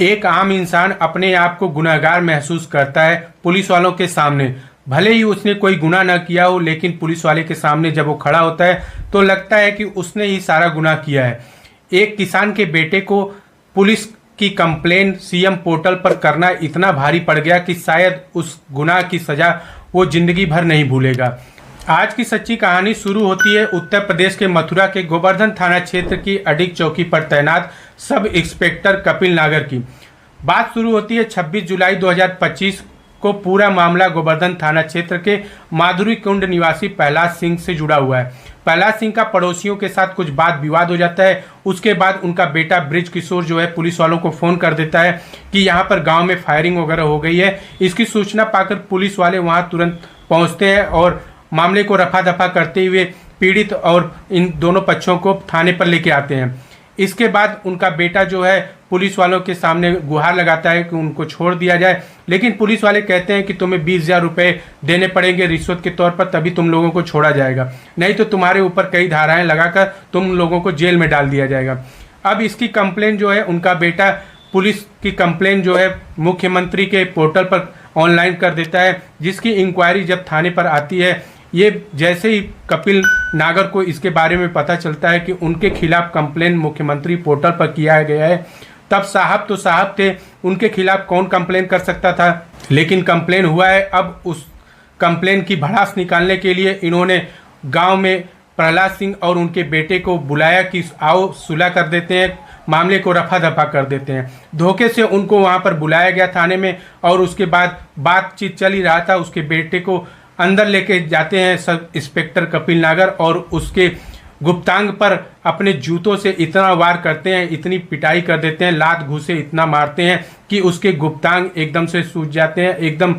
एक आम इंसान अपने आप को गुनहगार महसूस करता है पुलिस वालों के सामने। भले ही उसने कोई गुनाह न किया हो, लेकिन पुलिस वाले के सामने जब वो खड़ा होता है तो लगता है कि उसने ही सारा गुनाह किया है। एक किसान के बेटे को पुलिस की कंप्लेन सीएम पोर्टल पर करना इतना भारी पड़ गया कि शायद उस गुनाह की सजा वो जिंदगी भर नहीं भूलेगा। आज की सच्ची कहानी शुरू होती है उत्तर प्रदेश के मथुरा के गोवर्धन थाना क्षेत्र की अडिग चौकी पर तैनात सब इंस्पेक्टर कपिल नागर की। बात शुरू होती है 26 जुलाई 2025 को। पूरा मामला गोवर्धन थाना क्षेत्र के माधुरी कुंड निवासी प्रहलाद सिंह से जुड़ा हुआ है। प्रहलाद सिंह का पड़ोसियों के साथ कुछ बात विवाद हो जाता है। उसके बाद उनका बेटा ब्रिज किशोर जो है पुलिस वालों को फ़ोन कर देता है कि यहाँ पर गांव में फायरिंग वगैरह हो गई है। इसकी सूचना पाकर पुलिस वाले वहाँ तुरंत पहुँचते हैं और मामले को रफा दफा करते हुए पीड़ित और इन दोनों पक्षों को थाने पर लेके आते हैं। इसके बाद उनका बेटा जो है पुलिस वालों के सामने गुहार लगाता है कि उनको छोड़ दिया जाए, लेकिन पुलिस वाले कहते हैं कि तुम्हें 20,000 रुपये देने पड़ेंगे रिश्वत के तौर पर, तभी तुम लोगों को छोड़ा जाएगा, नहीं तो तुम्हारे ऊपर कई धाराएं लगाकर तुम लोगों को जेल में डाल दिया जाएगा। अब इसकी कंप्लेन जो है उनका बेटा पुलिस की कंप्लेन जो है मुख्यमंत्री के पोर्टल पर ऑनलाइन कर देता है, जिसकी इंक्वायरी जब थाने पर आती है, ये जैसे ही कपिल नागर को इसके बारे में पता चलता है कि उनके खिलाफ कंप्लेन मुख्यमंत्री पोर्टल पर किया गया है, तब साहब तो साहब थे, उनके खिलाफ कौन कंप्लेन कर सकता था। लेकिन कंप्लेन हुआ है। अब उस कंप्लेन की भड़ास निकालने के लिए इन्होंने गांव में प्रहलाद सिंह और उनके बेटे को बुलाया कि आओ सुलह कर देते हैं, मामले को रफा दफा कर देते हैं। धोखे से उनको वहां पर बुलाया गया थाने में और उसके बाद बातचीत चल ही रहा था। उसके बेटे को अंदर लेके जाते हैं सब इंस्पेक्टर कपिल नागर और उसके गुप्तांग पर अपने जूतों से इतना वार करते हैं, इतनी पिटाई कर देते हैं, लात घूसे इतना मारते हैं कि उसके गुप्तांग एकदम से सूज जाते हैं, एकदम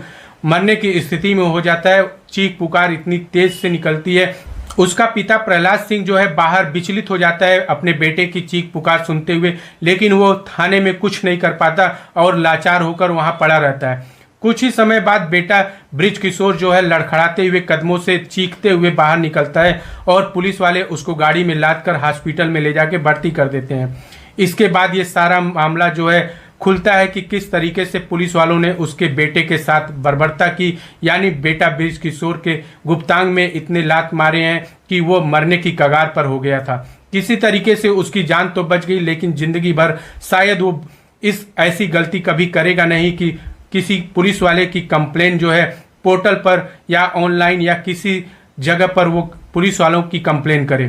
मरने की स्थिति में हो जाता है। चीख पुकार इतनी तेज से निकलती है। उसका पिता प्रहलाद सिंह जो है बाहर विचलित हो जाता है अपने बेटे की चीख पुकार सुनते हुए, लेकिन वो थाने में कुछ नहीं कर पाता और लाचार होकर वहां पड़ा रहता है। कुछ ही समय बाद बेटा ब्रिज किशोर जो है लड़खड़ाते हुए कदमों से चीखते हुए बाहर निकलता है और पुलिस वाले उसको गाड़ी में लाद कर हॉस्पिटल में ले जाके भर्ती कर देते हैं। इसके बाद ये सारा मामला जो है खुलता है कि किस तरीके से पुलिस वालों ने उसके बेटे के साथ बर्बरता की, यानी बेटा ब्रिज किशोर के गुप्तांग में इतने लात मारे हैं कि वो मरने की कगार पर हो गया था। किसी तरीके से उसकी जान तो बच गई, लेकिन जिंदगी भर शायद वो इस ऐसी गलती कभी करेगा नहीं कि किसी पुलिस वाले की कंप्लेन जो है पोर्टल पर या ऑनलाइन या किसी जगह पर वो पुलिस वालों की कंप्लेन करे।